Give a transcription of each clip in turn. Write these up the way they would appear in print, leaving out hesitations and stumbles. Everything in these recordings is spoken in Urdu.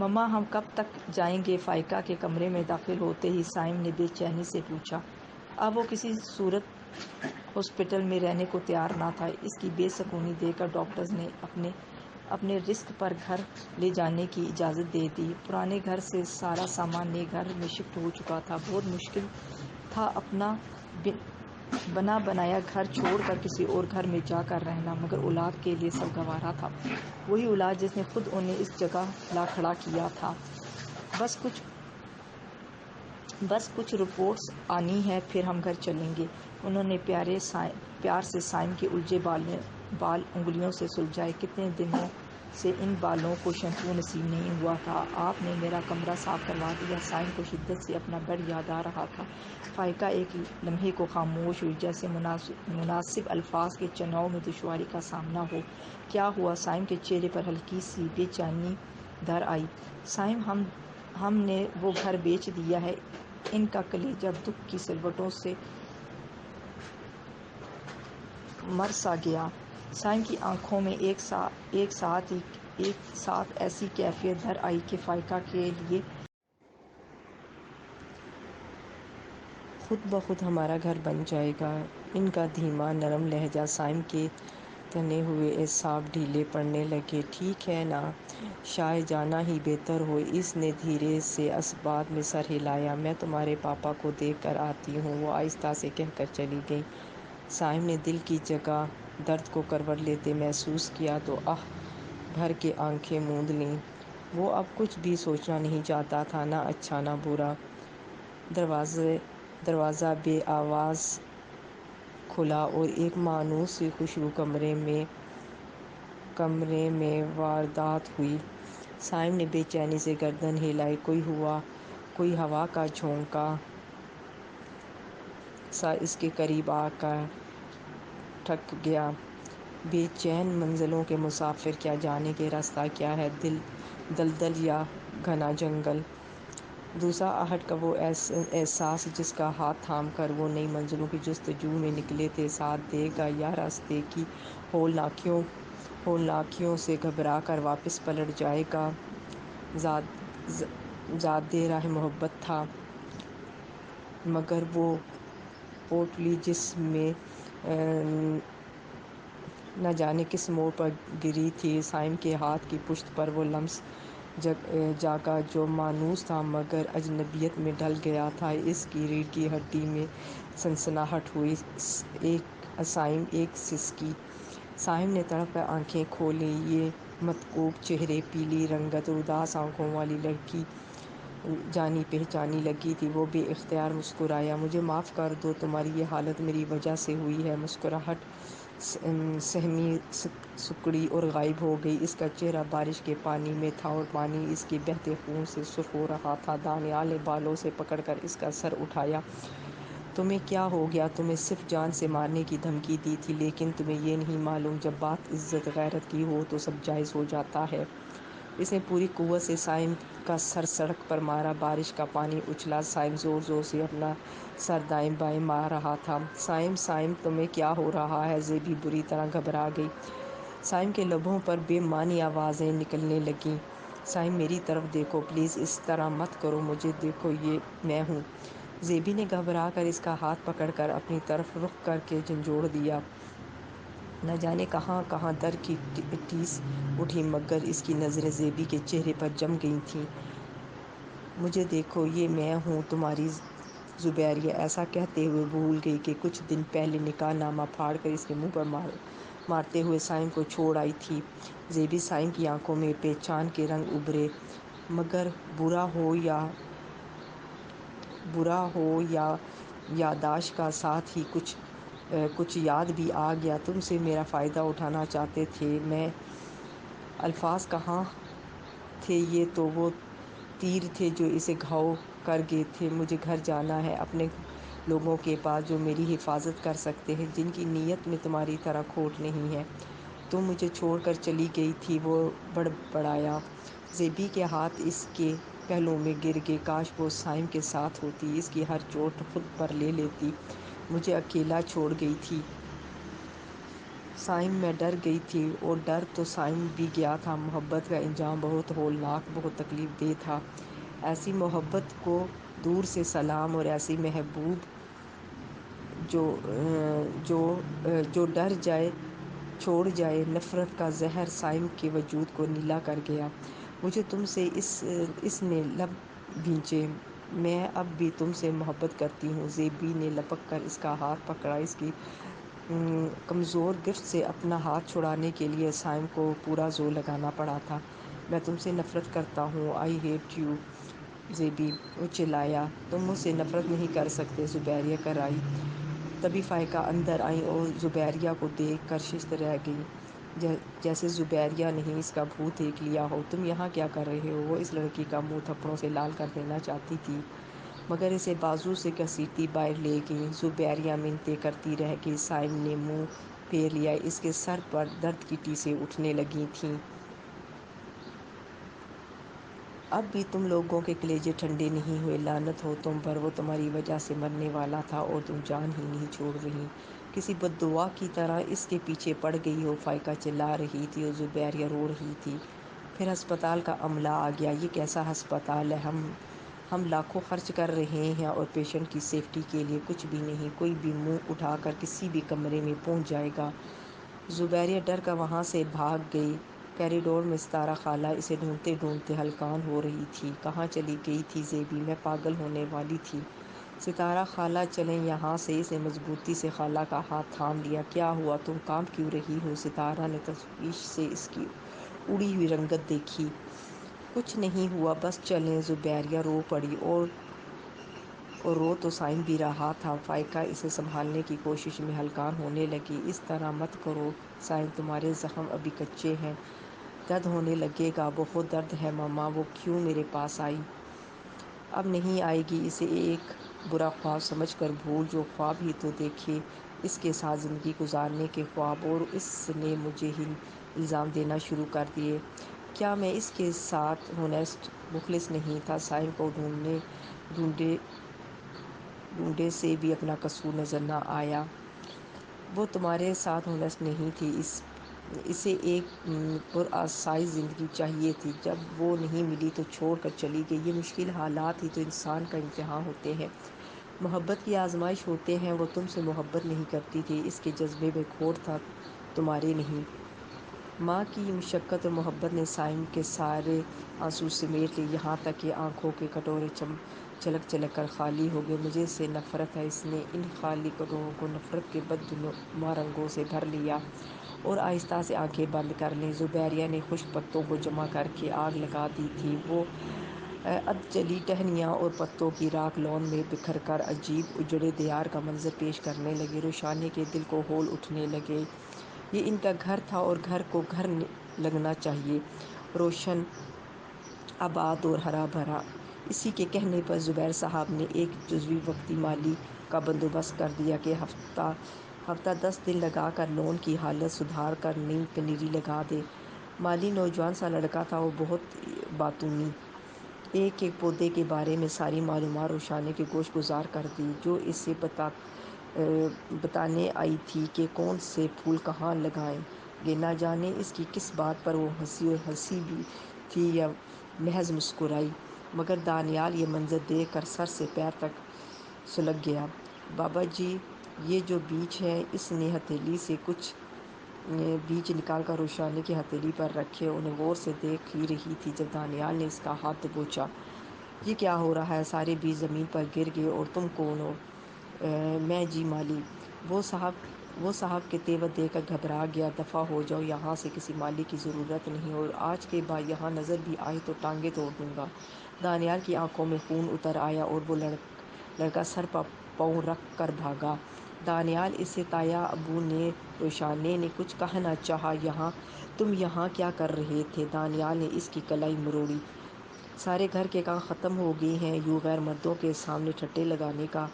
مما ہم کب تک جائیں گے؟ فائقہ کے کمرے میں داخل ہوتے ہی سائم نے بے چینی سے پوچھا۔ اب وہ کسی صورت ہاسپٹل میں رہنے کو تیار نہ تھا۔ اس کی بے سکونی دیکھ کر ڈاکٹرز نے اپنے رسک پر گھر لے جانے کی اجازت دے دی۔ پرانے گھر سے سارا سامان نئے گھر میں شفٹ ہو چکا تھا۔ بہت مشکل تھا اپنا بنا بنایا گھر چھوڑ کر کسی اور گھر میں جا کر رہنا، مگر اولاد کے لیے سب گوارا تھا۔ وہی اولاد جس نے خود انہیں اس جگہ لا کھڑا کیا تھا۔ بس کچھ رپورٹس آنی ہیں، پھر ہم گھر چلیں گے۔ انہوں نے پیار سے سائم کے الجھے بال انگلیوں سے سلجھائے۔ کتنے دنوں سے ان بالوں کو شیمپو نصیب نہیں ہوا تھا۔ آپ نے میرا کمرہ صاف کروا دیا۔ سائم کو شدت سے اپنا بیڈ یاد آ رہا تھا۔ فائقہ ایک لمحے کو خاموش ہوئی، جیسے مناسب الفاظ کے چناؤ میں دشواری کا سامنا ہو۔ کیا ہوا؟ سائم کے چہرے پر ہلکی سی بے چینی در آئی۔ سائم، ہم نے وہ گھر بیچ دیا ہے۔ ان کا کلیجہ دکھ کی سلوٹوں سے مر سا گیا۔ سائم کی آنکھوں میں ایک ساتھ ایسی کیفیت در آئی کہ فائقہ کے لیے خود بخود ہمارا گھر بن جائے گا۔ ان کا دھیما نرم لہجہ سائم کے تنے ہوئے اعصاب ڈھیلے پڑنے لگے۔ ٹھیک ہے نا، شاید جانا ہی بہتر ہو۔ اس نے دھیرے سے اسباب میں سر ہلایا۔ میں تمہارے پاپا کو دیکھ کر آتی ہوں، وہ آہستہ سے کہہ کر چلی گئی۔ سائم نے دل کی جگہ درد کو کروٹ لیتے محسوس کیا تو آہ بھر کے آنکھیں موند لیں۔ وہ اب کچھ بھی سوچنا نہیں چاہتا تھا، نہ اچھا نہ برا۔ دروازہ بے آواز کھلا اور ایک مانوس سی خوشبو کمرے میں واردات ہوئی۔ سائم نے بے چینی سے گردن ہلائی۔ کوئی ہوا کا جھونکا سا اس کے قریب آ کر ٹھک گیا۔ بے چین منزلوں کے مسافر، کیا جانے کہ راستہ کیا ہے، دلدل یا گھنا جنگل؟ دوسرا آہٹ کا وہ احساس جس کا ہاتھ تھام کر وہ نئی منزلوں کی جستجو میں نکلے تھے، ساتھ دے گا یا راستے کی ہولناکیوں سے گھبرا کر واپس پلٹ جائے گا؟ زادِ راہ محبت تھا، مگر وہ پوٹلی جس میں نہ جانے کس موڑ پر گری تھی۔ سائم کے ہاتھ کی پشت پر وہ لمس جاگا جو مانوس تھا مگر اجنبیت میں ڈھل گیا تھا۔ اس کی ریڑھ کی ہڈی میں سنسناہٹ ہوئی۔ سائم، ایک سسکی۔ سائم نے تڑپ کر آنکھیں کھولیں۔ یہ متکوک چہرے، پیلی رنگت اور اداس آنکھوں والی لڑکی جانی پہچانی لگی تھی۔ وہ بے اختیار مسکرایا۔ مجھے معاف کر دو، تمہاری یہ حالت میری وجہ سے ہوئی ہے۔ مسکراہٹ سہمی سکڑی اور غائب ہو گئی۔ اس کا چہرہ بارش کے پانی میں تھا اور پانی اس کے بہتے خون سے سرخ ہو رہا تھا۔ دانیال نے بالوں سے پکڑ کر اس کا سر اٹھایا۔ تمہیں کیا ہو گیا؟ تمہیں صرف جان سے مارنے کی دھمکی دی تھی، لیکن تمہیں یہ نہیں معلوم جب بات عزت غیرت کی ہو تو سب جائز ہو جاتا ہے۔ اس نے پوری قوت سے سائم کا سر سڑک پر مارا۔ بارش کا پانی اچھلا۔ سائم زور زور سے اپنا سر دائیں بائیں مار رہا تھا۔ سائم، تمہیں کیا ہو رہا ہے؟ زیبی بری طرح گھبرا گئی۔ سائم کے لبوں پر بے معنی آوازیں نکلنے لگیں۔ سائم، میری طرف دیکھو پلیز، اس طرح مت کرو، مجھے دیکھو، یہ میں ہوں۔ زیبی نے گھبرا کر اس کا ہاتھ پکڑ کر اپنی طرف رخ کر کے جھنجھوڑ دیا۔ نہ جانے کہاں کہاں در کی ٹیس اٹھی مگر اس کی نظریں زیبی کے چہرے پر جم گئی تھیں۔ مجھے دیکھو، یہ میں ہوں، تمہاری زبیریہ۔ ایسا کہتے ہوئے بھول گئی کہ کچھ دن پہلے نکاح نامہ پھاڑ کر اس کے منہ پر مارتے ہوئے سائم کو چھوڑ آئی تھی۔ زیبی، سائم کی آنکھوں میں پہچان کے رنگ ابھرے۔ مگر برا ہو یا یادداشت کا ساتھ ہی کچھ یاد بھی آ گیا۔ تم سے میرا فائدہ اٹھانا چاہتے تھے۔ میں الفاظ کہاں تھے؟ یہ تو وہ تیر تھے جو اسے گھاؤ کر گئے تھے۔ مجھے گھر جانا ہے، اپنے لوگوں کے پاس جو میری حفاظت کر سکتے ہیں، جن کی نیت میں تمہاری طرح کھوٹ نہیں ہے۔ تم مجھے چھوڑ کر چلی گئی تھی، وہ بڑبڑایا۔ زیبی کے ہاتھ اس کے پہلوؤں میں گر گئے۔ کاش وہ سائم کے ساتھ ہوتی، اس کی ہر چوٹ خود پر لے لیتی۔ مجھے اکیلا چھوڑ گئی تھی۔ سائم میں ڈر گئی تھی، اور ڈر تو سائم بھی گیا تھا۔ محبت کا انجام بہت ہولناک، بہت تکلیف دہ تھا۔ ایسی محبت کو دور سے سلام، اور ایسی محبوب جو ڈر جائے، چھوڑ جائے۔ نفرت کا زہر سائم کے وجود کو نیلا کر گیا۔ مجھے تم سے اس نے لب بھینچے۔ میں اب بھی تم سے محبت کرتی ہوں۔ زیبی نے لپک کر اس کا ہاتھ پکڑا۔ اس کی کمزور گرفت سے اپنا ہاتھ چھڑانے کے لیے سائم کو پورا زور لگانا پڑا تھا۔ میں تم سے نفرت کرتا ہوں، آئی ہیٹ یو زیبی، وہ چلایا۔ تم مجھ سے نفرت نہیں کر سکتے، زبیریہ کرائی۔ تبھی فائقہ اندر آئیں اور زبیریہ کو دیکھ کر ششت رہ گئیں، جیسے زبیریہ نہیں اس کا بھوت دیکھ لیا ہو۔ تم یہاں کیا کر رہے ہو؟ وہ اس لڑکی کا منہ تھپڑوں سے لال کر دینا چاہتی تھی، مگر اسے بازو سے گھسیٹتی باہر لے گئیں۔ زبیریہ منتیں کرتی رہ گئی۔ سائم نے منہ پھیر لیا۔ اس کے سر پر درد کی ٹیسیں اٹھنے لگی تھیں۔ اب بھی تم لوگوں کے کلیجے ٹھنڈے نہیں ہوئے؟ لعنت ہو تم پر، وہ تمہاری وجہ سے مرنے والا تھا اور تم جان ہی نہیں چھوڑ رہی۔ کسی بددعا کی طرح اس کے پیچھے پڑ گئی ہو۔ فائقہ چلا رہی تھی اور زبیریہ رو رہی تھی۔ پھر ہسپتال کا عملہ آ گیا۔ یہ کیسا ہسپتال ہے؟ ہم لاکھوں خرچ کر رہے ہیں اور پیشنٹ کی سیفٹی کے لیے کچھ بھی نہیں۔ کوئی بھی منہ اٹھا کر کسی بھی کمرے میں پہنچ جائے گا۔ زبیریہ ڈر کر وہاں سے بھاگ گئی۔ کوریڈور میں ستارہ خالہ اسے ڈھونڈتے ڈھونڈتے ہلکان ہو رہی تھی۔ کہاں چلی گئی تھی زیبی؟ میں پاگل ہونے والی تھی۔ ستارہ خالہ چلیں یہاں سے۔ اس نے مضبوطی سے خالہ کا ہاتھ تھام لیا۔ کیا ہوا؟ تم کانپ کیوں رہی ہو؟ ستارہ نے تشویش سے اس کی اڑی ہوئی رنگت دیکھی۔ کچھ نہیں ہوا، بس چلیں۔ زبیریہ رو پڑی، اور رو تو سائم بھی رہا تھا۔ فائقہ اسے سنبھالنے کی کوشش میں ہلکان ہونے لگی۔ اس طرح مت کرو سائم، تمہارے زخم ابھی کچے ہیں، درد ہونے لگے گا۔ بہت درد ہے مما۔ وہ کیوں میرے پاس آئی؟ اب نہیں آئے گی۔ اسے ایک برا خواب سمجھ کر بھول۔ جو خواب ہی تو دیکھے، اس کے ساتھ زندگی گزارنے کے خواب، اور اس نے مجھے ہی الزام دینا شروع کر دیے۔ کیا میں اس کے ساتھ ہونیسٹ، مخلص نہیں تھا؟ سائم کو ڈھونڈے سے بھی اپنا قصور نظر نہ آیا۔ وہ تمہارے ساتھ ہونیسٹ نہیں تھی۔ اسے ایک پرآسائش زندگی چاہیے تھی۔ جب وہ نہیں ملی تو چھوڑ کر چلی گئی۔ یہ مشکل حالات ہی تو انسان کا امتحان ہوتے ہیں، محبت کی آزمائش ہوتے ہیں۔ وہ تم سے محبت نہیں کرتی تھی، اس کے جذبے میں کھوٹ تھا، تمہارے نہیں۔ ماں کی مشقت اور محبت نے سائم کے سارے آنسو سمیٹ لیے، یہاں تک کہ آنکھوں کے کٹورے چھلک چھلک کر خالی ہو گئے۔ مجھے سے نفرت ہے۔ اس نے ان خالی کٹوروں کو نفرت کے بدنما رنگوں سے بھر لیا اور آہستہ سے آنکھیں بند کر لیں۔ زبیریہ نے خشک پتوں کو جمع کر کے آگ لگا دی تھی۔ وہ ادجلی ٹہنیاں اور پتوں کی راکھ لان میں بکھر کر عجیب اجڑے دیار کا منظر پیش کرنے لگی۔ روشانی کے دل کو ہول اٹھنے لگے۔ یہ ان کا گھر تھا اور گھر کو گھر لگنا چاہیے، روشن، آباد اور ہرا بھرا۔ اسی کے کہنے پر زبیر صاحب نے ایک جزوی وقتی مالی کا بندوبست کر دیا کہ ہفتہ 10 دن لگا کر لون کی حالت سدھار کر نئی پنیری لگا دے۔ مالی نوجوان سا لڑکا تھا اور بہت باتونی۔ ایک ایک پودے کے بارے میں ساری معلومات روشانی کے گوش گزار کر دی، جو اسے بتانے آئی تھی کہ کون سے پھول کہاں لگائیں گے۔ نہ جانے اس کی کس بات پر وہ ہنسی بھی تھی یا محض مسکرائی، مگر دانیال یہ منظر دیکھ کر سر سے پیر تک سلگ گیا۔ بابا جی، یہ جو بیج ہیں، اس نے ہتھیلی سے کچھ بیج نکال کر روشانی کی ہتھیلی پر رکھے۔ انہیں غور سے دیکھ ہی رہی تھی جب دانیال نے اس کا ہاتھ دبوچا۔ یہ کیا ہو رہا ہے؟ سارے بیج زمین پر گر گئے۔ اور تم کون ہو؟ میں جی مالی۔ وہ صاحب کے تیور دیکھ کر گھبرا گیا۔ دفعہ ہو جاؤ یہاں سے، کسی مالی کی ضرورت نہیں، اور آج کے بعد یہاں نظر بھی آئے تو ٹانگیں توڑ دوں گا۔ دانیال کی آنکھوں میں خون اتر آیا اور وہ لڑکا سر پر پاؤں رکھ کر بھاگا۔ دانیال، اس سے تایا ابو نے روشانی نے کچھ کہنا چاہا۔ تم یہاں کیا کر رہے تھے؟ دانیال نے اس کی کلائی مروڑی۔ سارے گھر کے کام ختم ہو گئے ہیں، یوں غیر مردوں کے سامنے ٹھٹے لگانے کا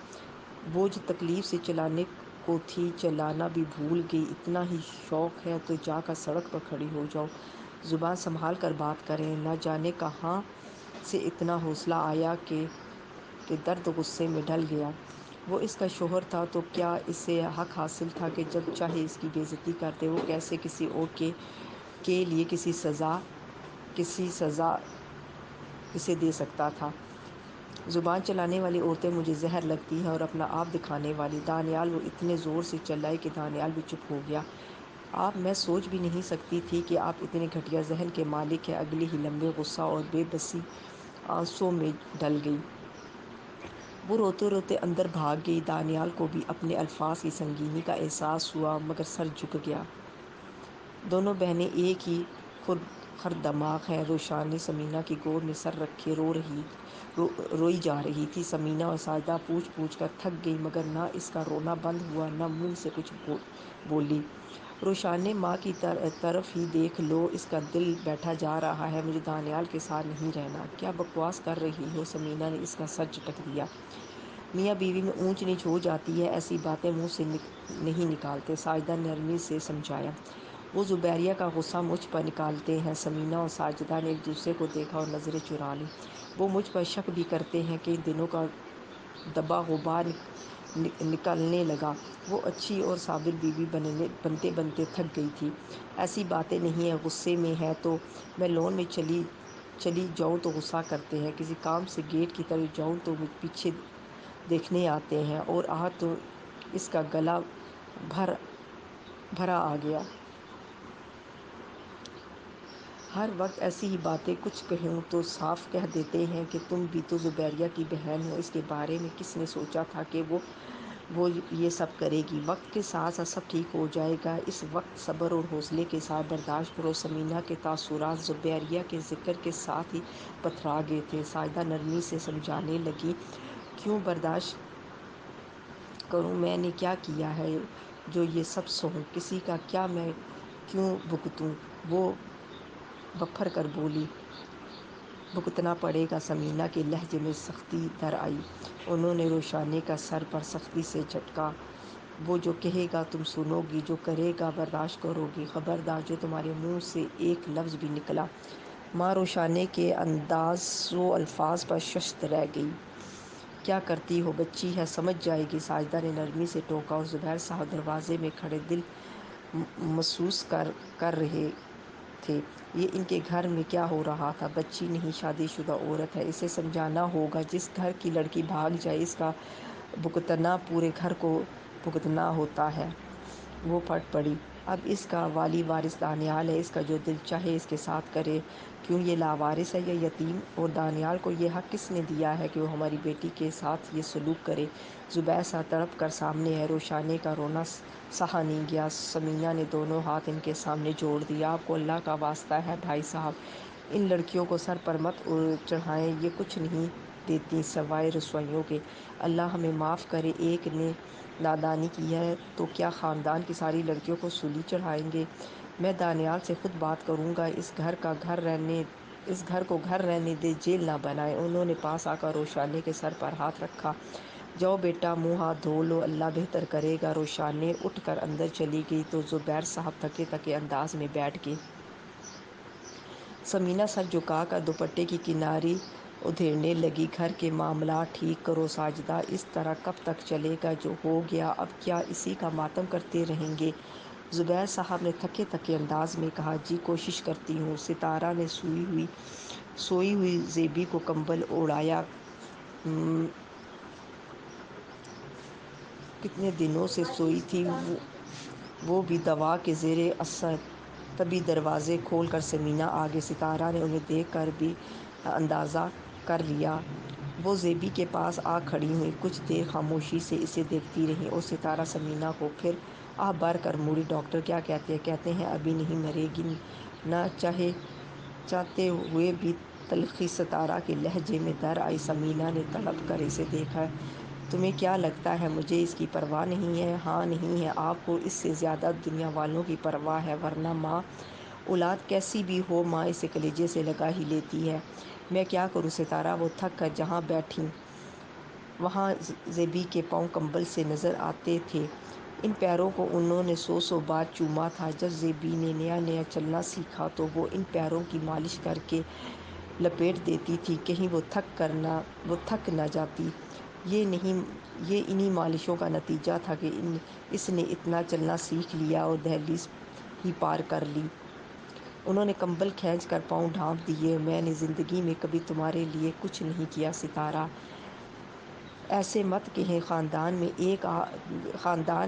بوجھ تکلیف سے چلانے کو تھی، چلانا بھی بھول گئی۔ اتنا ہی شوق ہے تو جا کر سڑک پر کھڑی ہو جاؤ، زبان سنبھال کر بات کریں۔ نہ جانے کہاں سے اتنا حوصلہ آیا کہ درد غصے میں ڈھل گیا۔ وہ اس کا شوہر تھا تو کیا اسے حق حاصل تھا کہ جب چاہے اس کی بے عزتی کرتے؟ وہ کیسے کسی اور کے لیے کسی سزا اسے دے سکتا تھا؟ زبان چلانے والی عورتیں مجھے زہر لگتی ہیں اور اپنا آپ دکھانے والی۔ دانیال وہ اتنے زور سے چلائے کہ دانیال بھی چپ ہو گیا۔ میں سوچ بھی نہیں سکتی تھی کہ آپ اتنے گھٹیا ذہن کے مالک ہیں۔ اگلے ہی لمحے غصہ اور بے بسی آنسوؤں میں ڈل گئی۔ وہ روتے روتے اندر بھاگ گئی۔ دانیال کو بھی اپنے الفاظ کی سنگینی کا احساس ہوا، مگر سر جھک گیا۔ دونوں بہنیں ایک ہی خرد دماغ ہیں۔ روشان نے ثمینہ کی گود میں سر رکھے روئی جا رہی تھی۔ ثمینہ اور ساجدہ پوچھ پوچھ کر تھک گئی، مگر نہ اس کا رونا بند ہوا نہ منہ سے کچھ بولی۔ روشان نے ماں کی طرف ہی دیکھ لو، اس کا دل بیٹھا جا رہا ہے، مجھے دانیال کے ساتھ نہیں رہنا۔ کیا بکواس کر رہی ہو؟ ثمینہ نے اس کا سر جھٹک دیا۔ میاں بیوی میں اونچ نیچ ہو جاتی ہے، ایسی باتیں منہ سے نہیں نکالتے، ساجدہ نے نرمی سے سمجھایا۔ وہ زبیریہ کا غصہ مجھ پر نکالتے ہیں۔ ثمینہ اور ساجدہ نے ایک دوسرے کو دیکھا اور نظریں چرا لیں۔ وہ مجھ پر شک بھی کرتے ہیں کہ ان دنوں کا دبا غبار نکلنے لگا۔ وہ اچھی اور صابر بیوی بنتے بنتے تھک گئی تھی۔ ایسی باتیں نہیں ہیں، غصے میں ہے تو میں لون میں چلی جاؤں تو غصہ کرتے ہیں، کسی کام سے گیٹ کی طرف جاؤں تو مجھ پیچھے دیکھنے آتے ہیں، اور آج تو اس کا گلا بھرا آ گیا۔ ہر وقت ایسی ہی باتیں، کچھ کہوں تو صاف کہہ دیتے ہیں کہ تم بھی تو زبیریہ کی بہن ہو۔ اس کے بارے میں کس نے سوچا تھا کہ وہ یہ سب کرے گی؟ وقت کے ساتھ ساتھ سب ٹھیک ہو جائے گا، اس وقت صبر اور حوصلے کے ساتھ برداشت کرو۔ ثمینہ کے تاثرات زبیریہ کے ذکر کے ساتھ ہی پتھرا گئے تھے۔ ساجدہ نرمی سے سمجھانے لگی، کیوں برداشت کروں؟ میں نے کیا کیا ہے جو یہ سب سہوں؟ کسی کا کیا میں کیوں بھگتوں؟ وہ بپھر کر بولی۔ بھگتنا پڑے گا۔ ثمینہ کے لہجے میں سختی در آئی۔ انہوں نے روشانی کا سر پر سختی سے جھٹکا۔ وہ جو کہے گا تم سنو گی، جو کرے گا برداشت کرو گی۔ خبردار جو تمہارے منہ سے ایک لفظ بھی نکلا۔ ماں روشانی کے انداز و الفاظ پر ششدر رہ گئی۔ کیا کرتی ہو؟ بچی ہے، سمجھ جائے گی، ساجدہ نے نرمی سے ٹوکا، اور زبیر صاحب دروازے میں کھڑے دل محسوس کر رہے تھے۔ یہ ان کے گھر میں کیا ہو رہا تھا؟ بچی نہیں، شادی شدہ عورت ہے، اسے سمجھانا ہوگا۔ جس گھر کی لڑکی بھاگ جائے، اس کا بھگتنا پورے گھر کو بھگتنا ہوتا ہے۔ وہ پھٹ پڑی۔ اب اس کا والی وارث دانیال ہے، اس کا جو دل چاہے اس کے ساتھ کرے۔ کیوں یہ لاوارث ہے یا یتیم؟ اور دانیال کو یہ حق کس نے دیا ہے کہ وہ ہماری بیٹی کے ساتھ یہ سلوک کرے؟ زبیر صاحب تڑپ کر سامنے ہے۔ روشانی کا رونا سہا نہیں گیا۔ ثمینہ نے دونوں ہاتھ ان کے سامنے جوڑ دیے۔ آپ کو اللہ کا واسطہ ہے بھائی صاحب، ان لڑکیوں کو سر پر مت چڑھائیں، یہ کچھ نہیں دیتی سوائے رسوائیوں کے۔ اللہ ہمیں معاف کرے، ایک نے نادانی کی ہے تو کیا خاندان کی ساری لڑکیوں کو سولی چڑھائیں گے؟ میں دانیال سے خود بات کروں گا، اس گھر کو گھر رہنے دے، جیل نہ بنائے۔ انہوں نے پاس آ کر روشانی کے سر پر ہاتھ رکھا۔ جاؤ بیٹا، منہ ہاتھ دھو لو، اللہ بہتر کرے گا۔ روشانی اٹھ کر اندر چلی گئی تو زبیر صاحب تھکے تھکے انداز میں بیٹھ گئے۔ ثمینہ سر جھکا کر دوپٹے کی کناری ادھیڑنے لگی۔ گھر کے معاملات ٹھیک کرو ساجدہ، اس طرح کب تک چلے گا؟ جو ہو گیا اب کیا اسی کا ماتم کرتے رہیں گے؟ زبیر صاحب نے تھکے تھکے انداز میں کہا، جی کوشش کرتی ہوں۔ ستارہ نے سوئی ہوئی زیبی کو کمبل اوڑھایا۔ کتنے دنوں سے سوئی تھی وہ بھی دوا کے زیر اثر۔ تبھی دروازے کھول کر ثمینہ آ گئی۔ ستارہ نے انہیں دیکھ کر بھی اندازہ کر لیا۔ وہ زیبی کے پاس آ کھڑی ہوئیں، کچھ دیر خاموشی سے اسے دیکھتی رہیں، اور ستارہ ثمینہ کو پھر آہ بھر کر موڑی۔ ڈاکٹر کیا کہتے ہیں؟ کہتے ہیں ابھی نہیں مرے گی۔ نہ چاہتے ہوئے بھی تلخی ستارہ کے لہجے میں در آئی۔ ثمینہ نے تڑپ کر اسے دیکھا۔ تمہیں کیا لگتا ہے مجھے اس کی پرواہ نہیں ہے؟ ہاں نہیں ہے، آپ کو اس سے زیادہ دنیا والوں کی پرواہ ہے، ورنہ ماں اولاد کیسی بھی ہو، ماں اسے کلیجے سے لگا ہی لیتی ہے۔ میں کیا کروں ستارہ؟ وہ تھک کر جہاں بیٹھیں وہاں زیبی کے پاؤں کمبل سے نظر آتے تھے۔ ان پیروں کو انہوں نے سو بار چوما تھا۔ جب زیبی نے نیا چلنا سیکھا تو وہ ان پیروں کی مالش کر کے لپیٹ دیتی تھی، کہیں وہ تھک نہ جاتی۔ یہ انہی مالشوں کا نتیجہ تھا کہ اس نے اتنا چلنا سیکھ لیا اور دہلیز ہی پار کر لی۔ انہوں نے کمبل کھینچ کر پاؤں ڈھانپ دیے۔ میں نے زندگی میں کبھی تمہارے لیے کچھ نہیں کیا ستارہ، ایسے مت کہیں، خاندان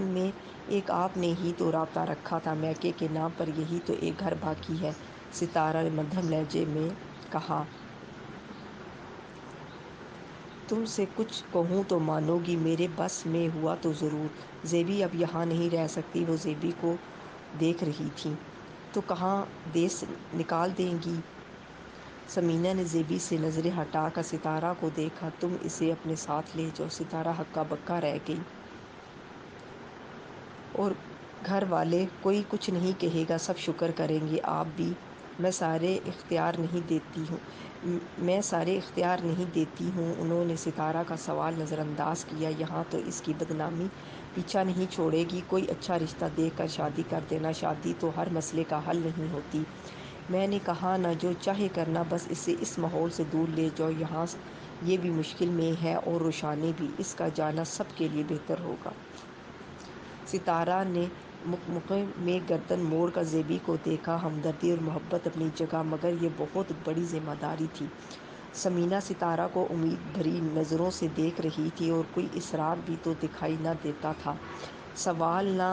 میں ایک آپ نے ہی تو رابطہ رکھا تھا، میکے کے نام پر یہی تو ایک گھر باقی ہے، ستارہ نے مدھم لہجے میں کہا۔ تم سے کچھ کہوں تو مانو گی، میرے بس میں ہوا تو ضرور۔ زیبی اب یہاں نہیں رہ سکتی، وہ زیبی کو دیکھ رہی تھی۔ تو کہاں دیس نکال دیں گی؟ ثمینہ نے زیبی سے نظریں ہٹا کر ستارہ کو دیکھا۔ تم اسے اپنے ساتھ لے جاؤ۔ ستارہ ہکا بکا رہ گئی۔ اور گھر والے؟ کوئی کچھ نہیں کہے گا، سب شکر کریں گے، آپ بھی۔ میں سارے اختیار نہیں دیتی ہوں۔ انہوں نے ستارہ کا سوال نظر انداز کیا۔ یہاں تو اس کی بدنامی پیچھا نہیں چھوڑے گی، کوئی اچھا رشتہ دیکھ کر شادی کر دینا۔ شادی تو ہر مسئلے کا حل نہیں ہوتی۔ میں نے کہا نا، جو چاہے کرنا، بس اسے اس ماحول سے دور لے جاؤ۔ یہاں یہ بھی مشکل میں ہے اور روشانی بھی، اس کا جانا سب کے لیے بہتر ہوگا۔ ستارہ نے مکمکے میں گردن موڑ کر زیبی کو دیکھا۔ ہمدردی اور محبت اپنی جگہ، مگر یہ بہت بڑی ذمہ داری تھی۔ ثمینہ ستارہ کو امید بھری نظروں سے دیکھ رہی تھی، اور کوئی اصرار بھی تو دکھائی نہ دیتا تھا۔ سوال نہ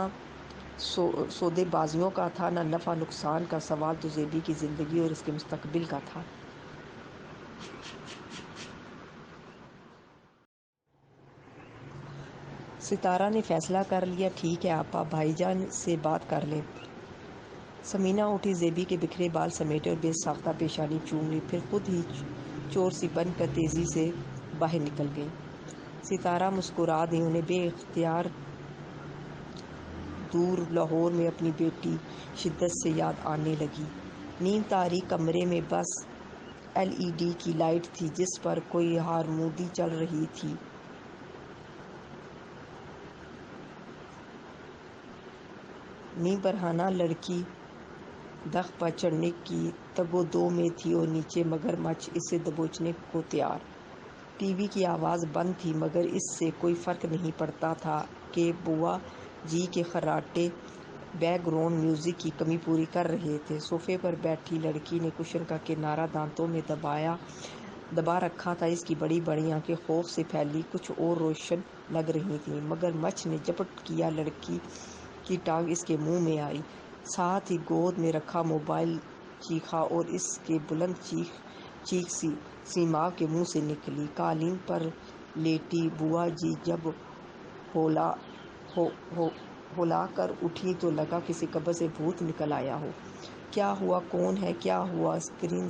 سودے بازیوں کا تھا، نہ نفع نقصان کا، سوال تو زیبی کی زندگی اور اس کے مستقبل کا تھا۔ ستارہ نے فیصلہ کر لیا۔ ٹھیک ہے آپا، بھائی جان سے بات کر لیں۔ ثمینہ اٹھی، زیبی کے بکھرے بال سمیٹے اور بے ساختہ پیشانی چوم لی، پھر خود ہی چور سی بن کر تیزی سے باہر نکل گئی۔ ستارہ مسکرا دی۔ انہیں بے اختیار دور لاہور میں اپنی بیٹی شدت سے یاد آنے لگی۔ نیم تاریک کمرے میں بس LED کی لائٹ تھی، جس پر کوئی ہارمودی چل رہی تھی۔ نیم برہنہ لڑکی درخت پر چڑھنے کی تگ و دو میں تھی، اور نیچے مگر مچھ اسے دبوچنے کو تیار۔ ٹی وی کی آواز بند تھی، مگر اس سے کوئی فرق نہیں پڑتا تھا کہ بوا جی کے خراٹے بیک گراؤنڈ میوزک کی کمی پوری کر رہے تھے۔ صوفے پر بیٹھی لڑکی نے کشن کا کنارہ دانتوں میں دبا رکھا تھا۔ اس کی بڑی بڑی آنکھیں خوف سے پھیلی کچھ اور روشن لگ رہی تھیں، مگر مچھ نے جھپٹ کیا، لڑکی کی ٹانگ اس کے منہ میں آئی، ساتھ ہی گود میں رکھا موبائل چیخا، اور اس کی بلند چیخ سیماب کے منہ سے نکلی۔ قالین پر لیٹی بوا جی جب ہلا کر اٹھی تو لگا کسی قبر سے بھوت نکل آیا ہو۔ کیا ہوا؟ کون ہے؟ کیا ہوا؟ اسکرین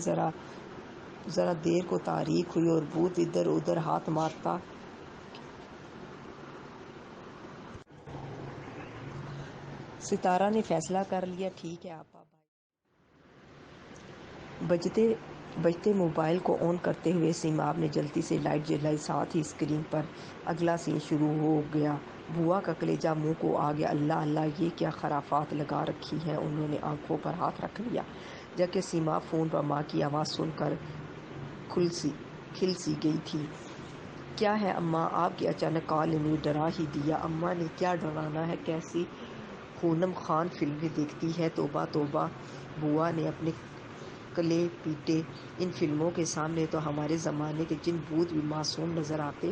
ذرا دیر کو تاریک ہوئی، اور بھوت ادھر ادھر ہاتھ مارتا۔ ستارہ نے فیصلہ کر لیا۔ ٹھیک ہے آپا، بجتے موبائل کو آن کرتے ہوئے سیماب نے جلدی سے لائٹ جلائی، ساتھ ہی اسکرین پر اگلا سین شروع ہو گیا۔ بوا کا کلیجہ منہ کو آ گیا۔ اللہ اللہ، یہ کیا خرافات لگا رکھی ہیں! انہوں نے آنکھوں پر ہاتھ رکھ لیا، جبکہ سیماب فون پر ماں کی آواز سن کر کھل سی گئی تھی۔ کیا ہے اماں؟ آپ کی اچانک کال نے مجھے ڈرا ہی دیا۔ اماں نے کیا ڈرانا ہے؟ کیسی پونم خان فلمیں دیکھتی ہے! توبہ توبہ! بوا نے اپنے کلے پیٹے۔ ان فلموں کے سامنے تو ہمارے زمانے کے جن بھوت بھی معصوم نظر آتے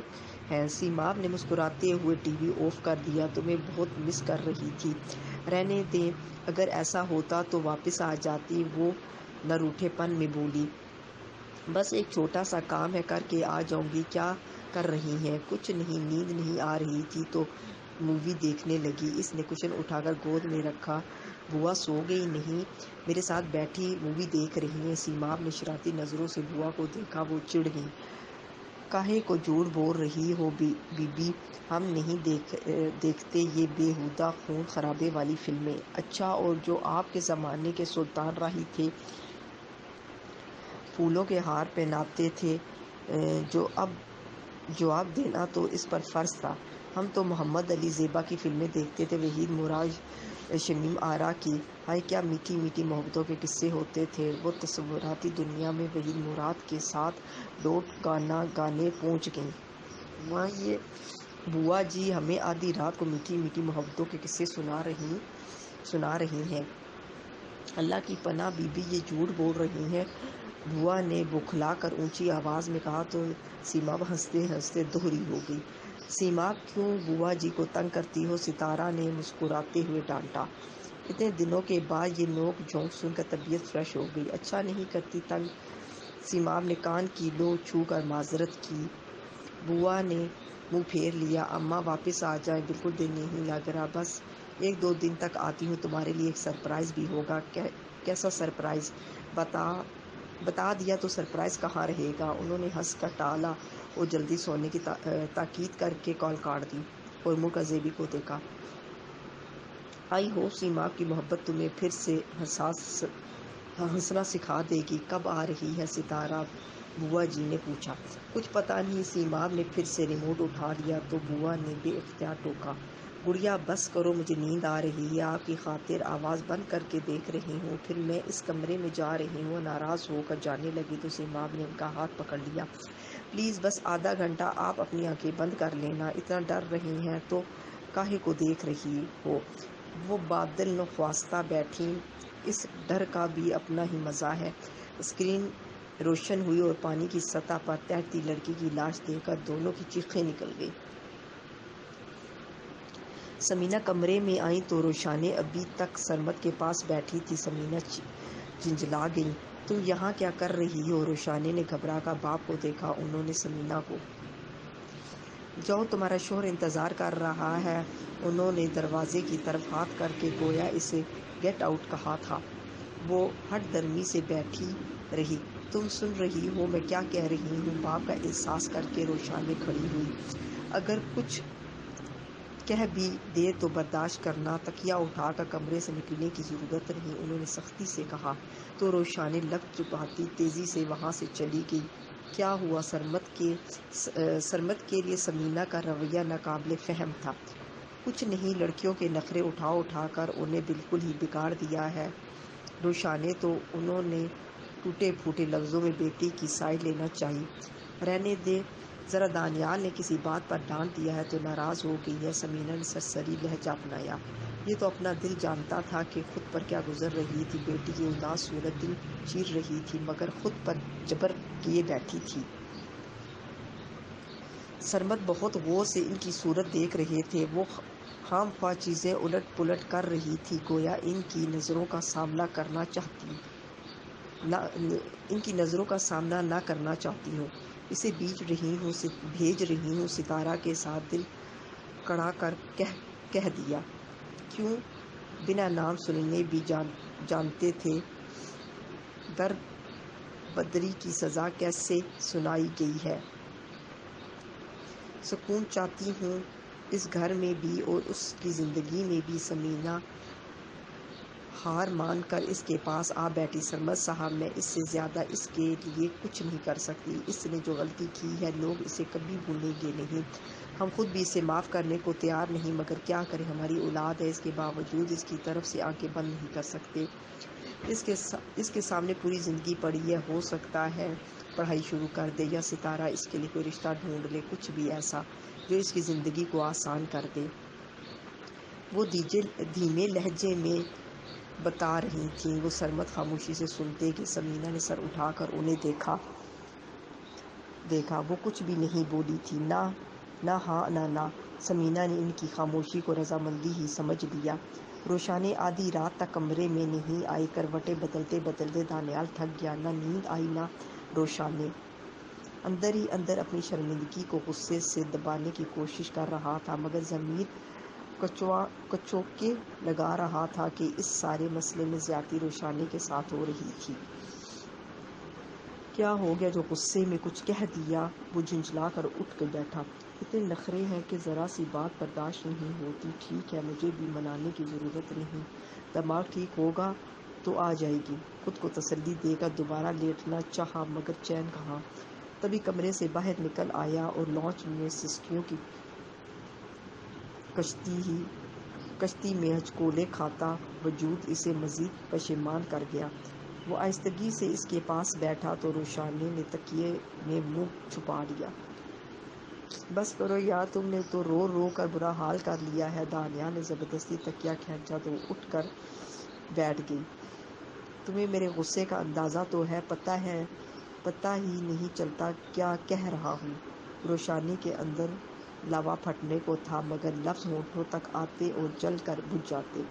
ہیں۔ سیماب نے مسکراتے ہوئے ٹی وی آف کر دیا۔ تمہیں بہت مس کر رہی تھی۔ رہنے دیں، اگر ایسا ہوتا تو واپس آ جاتی، وہ نہ روٹھے پن میں بولی۔ بس ایک چھوٹا سا کام ہے، کر کے آ جاؤں گی۔ کیا کر رہی ہیں؟ کچھ نہیں، نیند نہیں آ رہی تھی تو مووی دیکھنے لگی۔ اس نے کشن اٹھا کر گود میں رکھا۔ بوا سو گئی؟ نہیں، میرے ساتھ بیٹھی مووی دیکھ رہی ہیں۔ سیماب نے شرارتی نظروں سے بوا کو دیکھا۔ وہ چڑ گئی۔ کاہے کو جھوٹ بول رہی ہو بی بی؟ ہم نہیں دیکھتے یہ بیہودہ خون خرابے والی فلمیں۔ اچھا، اور جو آپ کے زمانے کے سلطان راہی تھے، پھولوں کے ہار پہناتے تھے، جواب دینا تو اس پر فرض تھا۔ ہم تو محمد علی زیبا کی فلمیں دیکھتے تھے، وحید مراد، شمیم آرا کی۔ ہائے کیا میٹھی میٹھی محبتوں کے قصے ہوتے تھے! وہ تصوراتی دنیا میں وحید مراد کے ساتھ ڈوٹ گانے پہنچ گئیں۔ وہاں یہ بوا جی ہمیں آدھی رات کو میٹھی میٹھی محبتوں کے قصے سنا رہی ہیں۔ اللہ کی پناہ بی بی یہ جھوٹ بول رہی ہیں، بوا نے بوکھلا کر اونچی آواز میں کہا تو سیما ہنستے ہنستے دوہری ہو گئی۔ سیما کیوں بوا جی کو تنگ کرتی ہو؟ ستارہ نے مسکراتے ہوئے ڈانٹا۔ اتنے دنوں کے بعد یہ نوک جھونک سن کر طبیعت فریش ہو گئی۔ اچھا نہیں کرتی تنگ، سیما نے کان کی لو چھو کر معذرت کی۔ بوا نے منہ پھیر لیا۔ اماں واپس آ جائیں، بالکل دل نہیں لگ رہا، بس 1-2 دن تک آتی ہوں، تمہارے لیے ایک سرپرائز بھی ہوگا۔ کیسا سرپرائز؟ بتا دیا تو سرپرائز کہاں رہے گا؟ انہوں نے ہنس کر ٹالا اور جلدی سونے کی تاکید کر کے کال کاٹ دی اور مڑ کر زیبی کو دیکھا۔ آئی ہوپ سیما کی محبت تمہیں پھر سے ہنسنا سکھا دے گی۔ کب آ رہی ہے ستارہ؟ بوا جی نے پوچھا۔ کچھ پتہ نہیں، سیما نے پھر سے ریموٹ اٹھا لیا تو بوا نے بے اختیار ٹوکا۔ گڑیا بس کرو، مجھے نیند آ رہی ہے، آپ کی خاطر آواز بند کر کے دیکھ رہی ہوں، پھر میں اس کمرے میں جا رہی ہوں۔ ناراض ہو کر جانے لگی تو سیما نے ان کا ہاتھ پکڑ لیا۔ پلیز بس آدھا گھنٹہ آپ اپنی آنکھیں بند کر لینا، اتنا ڈر رہی ہیں تو کاہے کو دیکھ رہی ہو؟ وہ بادل نخواستہ بیٹھیں، اس ڈر کا بھی اپنا ہی مزہ ہے۔ اسکرین روشن ہوئی اور پانی کی سطح پر تیرتی لڑکی کی لاش دیکھ کر دونوں کی چیخیں نکل گئیں۔ سمینا کمرے میں آئیں تو روشانی ابھی تک سرمد کے پاس بیٹھی تھی۔ سمینا جھنجھلا گئیں۔ تم یہاں کیا کر رہی ہو؟ روشانی نے گھبرا کر باپ کو دیکھا۔ انہوں نے سمینا کو جاؤ، تمہارا شوہر انتظار کر رہا ہے، انہوں نے دروازے کی طرف ہاتھ کر کے گویا اسے گیٹ آؤٹ کہا تھا۔ وہ ہٹ درمی سے بیٹھی رہی۔ تم سن رہی ہو میں کیا کہہ رہی ہوں؟ باپ کا احساس کر کے روشانی کھڑی ہوئی۔ اگر کچھ کہہ بھی دے تو برداشت کرنا، تکیہ اٹھا کر کمرے سے نکلنے کی ضرورت نہیں، انہوں نے سختی سے کہا تو روشانی لب چباتی تیزی سے وہاں سے چلی گئی۔ کیا ہوا؟ سرمد کے لیے سمینا کا رویہ ناقابل فہم تھا۔ کچھ نہیں، لڑکیوں کے نخرے اٹھا کر انہیں بالکل ہی بگاڑ دیا ہے روشانی، تو انہوں نے ٹوٹے پھوٹے لفظوں میں بیٹی کی سائیڈ لینا چاہیے۔ رہنے دے، ذرا دانیال نے کسی بات پر ڈانٹ دیا ہے تو ناراض ہو گئی ہے۔ سمینا نے سرسری لہجہ اپنایا۔ یہ تو اپنا دل جانتا تھا کہ خود پر کیا گزر رہی تھی، بیٹی کی اداس صورت دل چیر رہی تھی، مگر خود پر جبر کیے بیٹھی تھی۔ سرمد بہت غور سے ان کی صورت دیکھ رہے تھے۔ وہ خام خواہ چیزیں الٹ پلٹ کر رہی تھی، گویا ان کی نظروں کا سامنا نہ کرنا چاہتی ہوں۔ اسے بھیج رہی ہوں، ستارہ کے ساتھ دل کڑا کر کہہ دیا۔ کیوں؟ بنا نام سننے بھی جانتے تھے۔ درد بدری کی سزا کیسے سنائی گئی ہے؟ سکون چاہتی ہوں اس گھر میں بھی اور اس کی زندگی میں بھی۔ سمینا ہار مان کر اس کے پاس آ بیٹھی۔ سرمد صاحب، میں اس سے زیادہ اس کے لیے کچھ نہیں کر سکتی۔ اس نے جو غلطی کی ہے لوگ اسے کبھی بھولیں گے نہیں، ہم خود بھی اسے معاف کرنے کو تیار نہیں، مگر کیا کریں، ہماری اولاد ہے، اس کے باوجود اس کی طرف سے آنکھیں بند نہیں کر سکتے۔ اس کے سامنے پوری زندگی پڑی ہے، ہو سکتا ہے پڑھائی شروع کر دے یا ستارہ اس کے لیے کوئی رشتہ ڈھونڈ لے، کچھ بھی ایسا جو اس کی زندگی کو آسان کر دے۔ وہ دھیمے لہجے میں بتا رہی تھیں۔ وہ سرمد خاموشی سے سنتے گئے۔ سمینا نے سر اٹھا کر انہیں دیکھا۔ وہ کچھ بھی نہیں بولی تھی، نہ ہاں نہ نا۔ سمینا نے ان کی خاموشی کو رضامندی ہی سمجھ لیا۔ روشانی آدھی رات تک کمرے میں نہیں آئی۔ کروٹیں بدلتے بدلتے دانیال تھک گیا۔ نہ نیند آئی نہ روشانی۔ اندر ہی اندر اپنی شرمندگی کو غصے سے دبانے کی کوشش کر رہا تھا، مگر ضمیر کچوکے لگا رہا تھا کہ اس سارے مسئلے میں زیادتی روشانی کے ساتھ ہو رہی تھی۔ کیا ہو گیا جو غصے میں کچھ کہہ دیا؟ وہ جھنجھلا کر اٹھ کے بیٹھا۔ اتنے نخرے ہیں کہ ذرا سی بات برداشت نہیں ہوتی۔ ٹھیک ہے، مجھے بھی منانے کی ضرورت نہیں، دماغ ٹھیک ہوگا تو آ جائے گی۔ خود کو تسلی دے کر دوبارہ لیٹنا چاہا، مگر چین کہاں۔ تبھی کمرے سے باہر نکل آیا اور لانچ میں سستیوں کی کشتی میں ہچکولے کھاتا وجود اسے مزید پشیمان کر گیا۔ وہ آہستگی سے اس کے پاس بیٹھا تو روشانی نے تکیے میں منہ چھپا لیا۔ بس کرو یار، تم نے تو رو رو کر برا حال کر لیا ہے۔ دانیال نے زبردستی تکیہ کھینچا تو اٹھ کر بیٹھ گئی۔ تمہیں میرے غصے کا اندازہ تو ہے، پتہ ہی نہیں چلتا کیا کہہ رہا ہوں۔ روشانی کے اندر لاوا پھٹنے کو تھا، مگر لفظ ہونٹوں تک آتے اور جل کر بجھ جاتے۔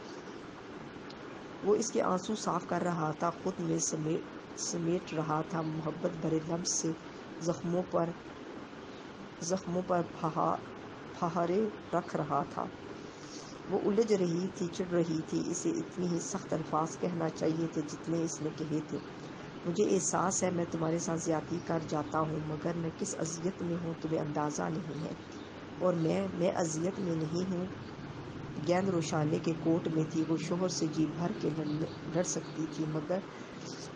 وہ اس کے آنسو صاف کر رہا تھا، خود میں سمیٹ رہا تھا، محبت بھرے لمس سے زخموں پر پھہارے رکھ رہا تھا۔ وہ الجھ رہی تھی، چڑھ رہی تھی، اسے اتنی ہی سخت الفاظ کہنا چاہیے تھے جتنے اس نے کہے تھے۔ مجھے احساس ہے میں تمہارے ساتھ زیادتی کر جاتا ہوں، مگر میں کس اذیت میں ہوں تمہیں اندازہ نہیں ہے۔ اور میں اذیت میں نہیں ہوں۔ گیند روشانی کے کوٹ میں تھی، وہ شوہر سے جی بھر کے لڑ سکتی تھی، مگر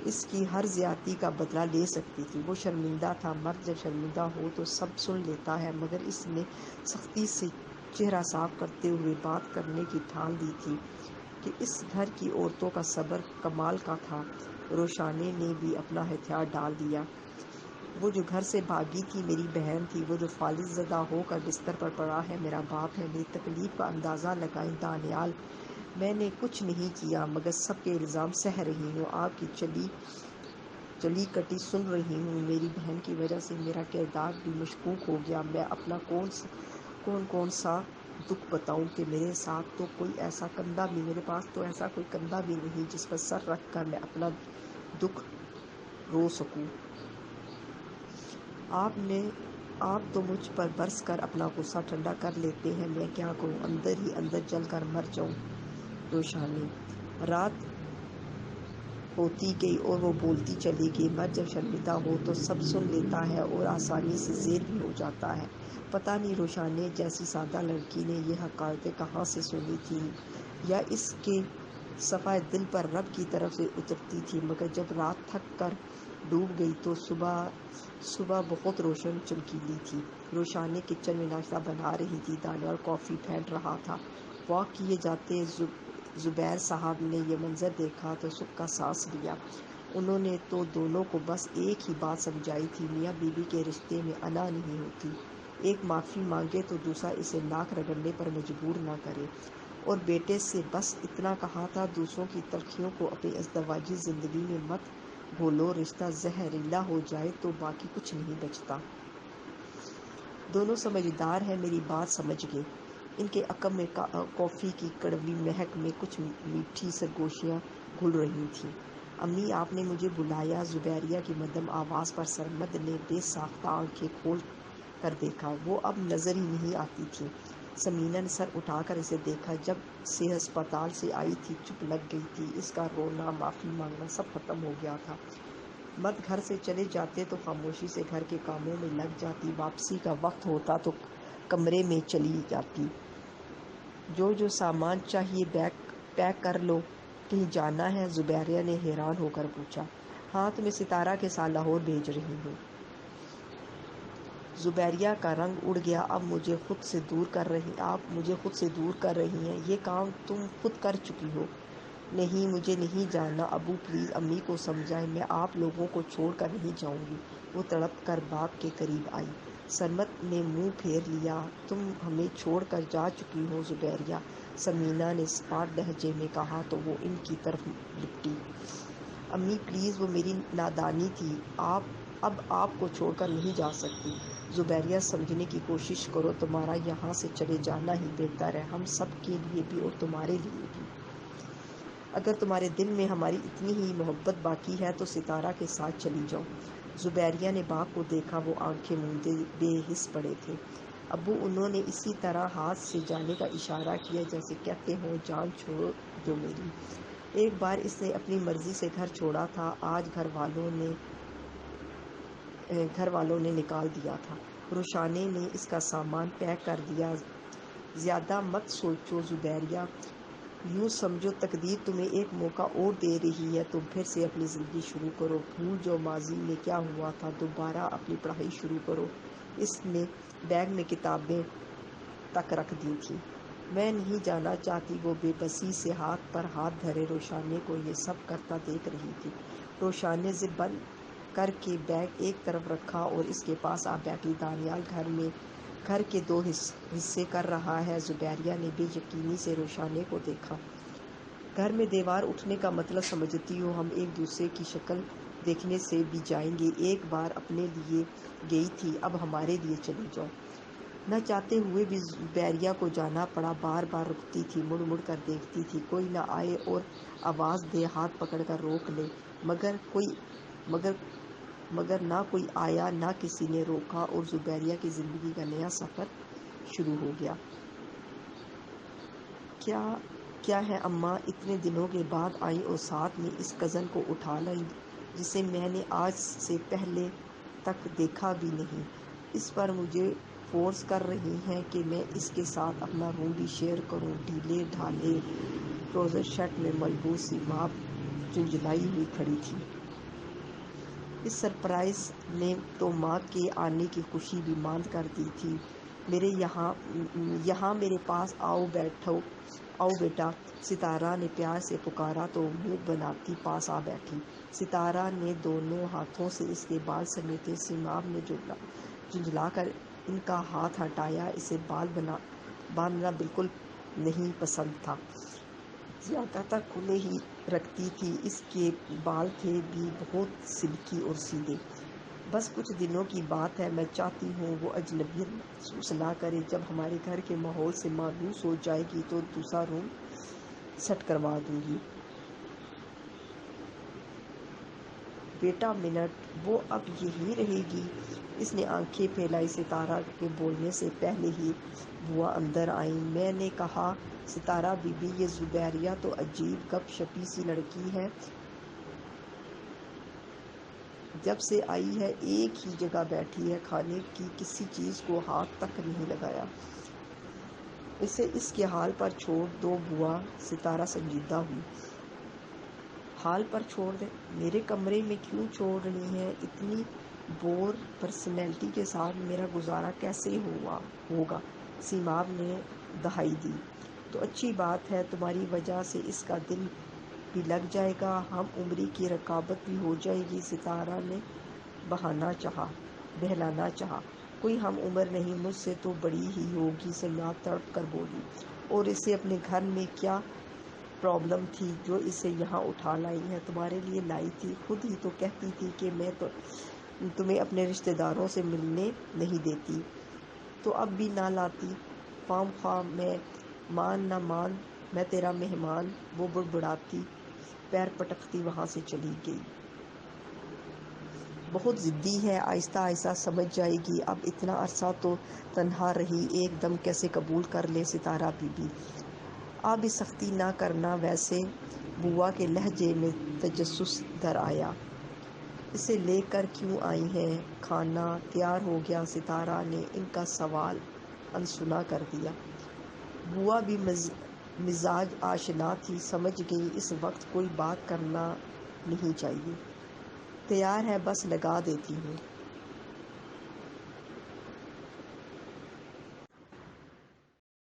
اس کی ہر زیادتی کا بدلہ لے سکتی تھی۔ وہ شرمندہ تھا، مرد جب شرمندہ ہو تو سب سن لیتا ہے، مگر اس نے سختی سے چہرہ صاف کرتے ہوئے بات کرنے کی ٹھان لی تھی کہ اس گھر کی عورتوں کا صبر کمال کا تھا۔ روشانی نے بھی اپنا ہتھیار ڈال دیا۔ وہ جو گھر سے بھاگی تھی میری بہن تھی، وہ جو فالج زدہ ہو کر بستر پر پڑا ہے میرا باپ ہے۔ میری تکلیف کا اندازہ لگائیں دانیال، میں نے کچھ نہیں کیا، مگر سب کے الزام سہ رہی ہوں، آپ کی چلی کٹی سن رہی ہوں۔ میری بہن کی وجہ سے میرا کردار بھی مشکوک ہو گیا۔ میں اپنا کون سا دکھ بتاؤں کہ میرے پاس تو ایسا کوئی کندھا بھی نہیں جس پر سر رکھ کر میں اپنا دکھ رو سکوں۔ آپ تو مجھ پر برس کر اپنا غصہ ٹھنڈا کر لیتے ہیں، میں کیا کروں، اندر ہی اندر جل کر مر جاؤں۔ روشانی رات ہوتی گئی اور وہ بولتی چلی گئی۔ مرد جب شرمندہ ہو تو سب سن لیتا ہے اور آسانی سے زیر بھی ہو جاتا ہے۔ پتہ نہیں روشانی جیسی سادہ لڑکی نے یہ حقائق کہاں سے سنی تھی، یا اس کے صفحۂ دل پر رب کی طرف سے اترتی تھی، مگر جب رات تھک کر ڈوب گئی تو صبح بہت روشن چمکیلی تھی۔ روشانی کچن میں ناشتہ بنا رہی تھی، دانیال کافی پھینٹ رہا تھا۔ واک کیے جاتے زبیر صاحب نے یہ منظر دیکھا تو سکھ کا سانس لیا۔ انہوں نے تو دونوں کو بس ایک ہی بات سمجھائی تھی، میاں بیوی کے رشتے میں انا نہیں ہوتی، ایک معافی مانگے تو دوسرا اسے ناک رگڑنے پر مجبور نہ کرے، اور بیٹے سے بس اتنا کہا تھا، دوسروں کی تلخیوں کو اپنی ازدواجی زندگی میں مت گھولو، رشتہ زہریلا ہو جائے تو باقی کچھ نہیں بچتا۔ دونوں سمجھدار ہیں، میری بات سمجھ گئے۔ ان کے عقب میں کافی کی کڑوی مہک میں کچھ میٹھی سرگوشیاں گھل رہی تھیں۔ امی آپ نے مجھے بلایا؟ زبیریہ کی مدھم آواز پر سرمد نے بے ساختہ آنکھیں کھول کر دیکھا، وہ اب نظر ہی نہیں آتی تھی۔ ثمینہ نے سر اٹھا کر اسے دیکھا، جب سے ہسپتال سے آئی تھی چپ لگ گئی تھی، اس کا رونا، معافی مانگنا سب ختم ہو گیا تھا۔ مرد گھر سے چلے جاتے تو خاموشی سے گھر کے کاموں میں لگ جاتی، واپسی کا وقت ہوتا تو کمرے میں چلی جاتی۔ جو سامان چاہیے پیک کر لو، کہیں جانا ہے؟ زبیریہ نے حیران ہو کر پوچھا۔ ہاں، تمہیں ستارہ کے ساتھ لاہور بھیج رہی ہوں۔ زبیریہ کا رنگ اڑ گیا۔ آپ مجھے خود سے دور کر رہی ہیں، یہ کام تم خود کر چکی ہو۔ نہیں، مجھے نہیں جانا، ابو پلیز امی کو سمجھائیں، میں آپ لوگوں کو چھوڑ کر نہیں جاؤں گی۔ وہ تڑپ کر باپ کے قریب آئی۔ سرمد نے منہ پھیر لیا۔ تم ہمیں چھوڑ کر جا چکی ہو زبیریہ، ثمینہ نے اسپاٹ لہجے میں کہا تو وہ ان کی طرف لپٹی۔ امی پلیز، وہ میری نادانی تھی، اب آپ کو چھوڑ کر نہیں جا سکتی۔ زبیریہ سمجھنے کی کوشش کرو، تمہارا یہاں سے چلے جانا ہی بہتر ہے، ہم سب کے لیے بھی اور تمہارے لیے بھی۔ اگر تمہارے دل میں ہماری اتنی ہی محبت باقی ہے تو ستارہ کے ساتھ چلی جاؤ۔ زبیریہ نے باپ کو دیکھا، وہ آنکھیں موندے بے حس پڑے تھے۔ ابو، انہوں نے اسی طرح ہاتھ سے جانے کا اشارہ کیا جیسے کہتے ہوں جان چھوڑ دو میری۔ ایک بار اس نے اپنی مرضی سے گھر چھوڑا تھا، آج گھر والوں نے نکال دیا تھا۔ روشانی نے اس کا سامان پیک کر دیا۔ زیادہ مت سوچو زبیریہ، یوں سمجھو تقدیر تمہیں ایک موقع اور دے رہی ہے، تم پھر سے اپنی زندگی شروع کرو، بھول جاؤ ماضی میں کیا ہوا تھا، دوبارہ اپنی پڑھائی شروع کرو۔ اس نے بیگ میں کتابیں تک رکھ دی تھیں۔ میں نہیں جانا چاہتی، وہ بے بسی سے ہاتھ پر ہاتھ دھرے روشانی کو یہ سب کرتا دیکھ رہی تھی۔ روشانی نے زپ بند کر کے بیگ ایک طرف رکھا اور اس کے پاس آ بیٹھی۔ دانیال گھر میں گھر کے 2 حصے کر رہا ہے۔ زبیریہ نے بے یقینی سے روشانے کو دیکھا۔ گھر میں دیوار اٹھنے کا مطلب سمجھتی ہو ہم ایک دوسرے کی شکل دیکھنے سے بھی جائیں گے؟ ایک بار اپنے لیے گئی تھی، اب ہمارے لیے چلی جاؤ۔ نہ چاہتے ہوئے بھی زبیریہ کو جانا پڑا۔ بار بار رکتی تھی، مڑ مڑ کر دیکھتی تھی کوئی نہ آئے اور آواز دے، ہاتھ پکڑ کر روک لے، مگر نہ کوئی آیا، نہ کسی نے روکا، اور زبیریہ کی زندگی کا نیا سفر شروع ہو گیا۔ کیا ہے اماں اتنے دنوں کے بعد آئیں اور ساتھ میں اس کزن کو اٹھا لائیں جسے میں نے آج سے پہلے تک دیکھا بھی نہیں۔ اس پر مجھے فورس کر رہی ہیں کہ میں اس کے ساتھ اپنا روم بھی شیئر کروں۔ ڈھیلے ڈھالے ٹراؤزر شرٹ میں ملبوس سیماب جھنجھلائی ہوئی کھڑی تھی۔ اس سرپرائز نے تو ماں کے آنے کی خوشی بھی ماند کر دی تھی۔ یہاں میرے پاس آؤ بیٹا، ستارہ نے پیار سے پکارا تو منہ بناتی پاس آ بیٹھی۔ ستارہ نے دونوں ہاتھوں سے اس کے بال سمیٹے۔ سیماب نے جھنجھلا کر ان کا ہاتھ ہٹایا۔ اسے بال باندھنا بالکل نہیں پسند تھا، زیادہ تر کھلے ہی رکھتی تھی۔ اس کے بال تھے بھی بہت سلکی اور سیدھے۔ بس کچھ دنوں کی بات ہے، میں چاہتی ہوں وہ اجنبیت محسوس نہ کرے۔ جب ہمارے گھر کے ماحول سے مانوس ہو جائے گی تو دوسرا روم سیٹ کروا دوں گی۔ بیٹا منٹ، وہ اب یہیں رہے گی؟ اس نے آنکھیں پھیلائی۔ ستارہ کے بولنے سے پہلے ہی بوا اندر آئیں۔ میں نے کہا ستارہ بی بی، یہ زبیریہ تو عجیب گپ شپی سی لڑکی ہے، جب سے آئی ہے ایک ہی جگہ بیٹھی ہے، کھانے کی کسی چیز کو ہاتھ تک نہیں لگایا۔ اسے اس کے حال پر چھوڑ دو بوا۔ ستارہ سنجیدہ ہوئی۔ حال پر چھوڑ دیں؟ میرے کمرے میں کیوں چھوڑ رہی ہیں؟ اتنی بور پرسنالٹی کے ساتھ میرا گزارا کیسے ہوگا؟ سیماب نے دہائی دی۔ تو اچھی بات ہے، تمہاری وجہ سے اس کا دل بھی لگ جائے گا، ہم عمری کی رکابت بھی ہو جائے گی۔ ستارہ نے بہلانا چاہا۔ کوئی ہم عمر نہیں، مجھ سے تو بڑی ہی ہوگی، سیماب تڑپ کر بولی۔ اور اسے اپنے گھر میں کیا پرابلم تھی جو اسے یہاں اٹھا لائی ہے؟ تمہارے لیے لائی تھی، خود ہی تو کہتی تھی کہ میں تمہیں اپنے رشتہ داروں سے ملنے نہیں دیتی، تو اب بھی نہ لاتی؟ خواہ مخواہ میں مان نہ مان، میں تیرا مہمان۔ وہ بڑبڑاتی پیر پٹکتی وہاں سے چلی گئی۔ بہت ضدی ہے، آہستہ آہستہ سمجھ جائے گی۔ اب اتنا عرصہ تو تنہا رہی، ایک دم کیسے قبول کر لے؟ ستارہ بی بی، اب بھی سختی نہ کرنا۔ ویسے بوا کے لہجے میں تجسس در آیا۔ اسے لے کر کیوں آئی ہیں؟ کھانا تیار ہو گیا؟ ستارہ نے ان کا سوال انسنا کر دیا۔ بوا بھی مزاج آشنا تھی، سمجھ گئی اس وقت کوئی بات کرنا نہیں چاہیے۔ تیار ہے، بس لگا دیتی ہوں۔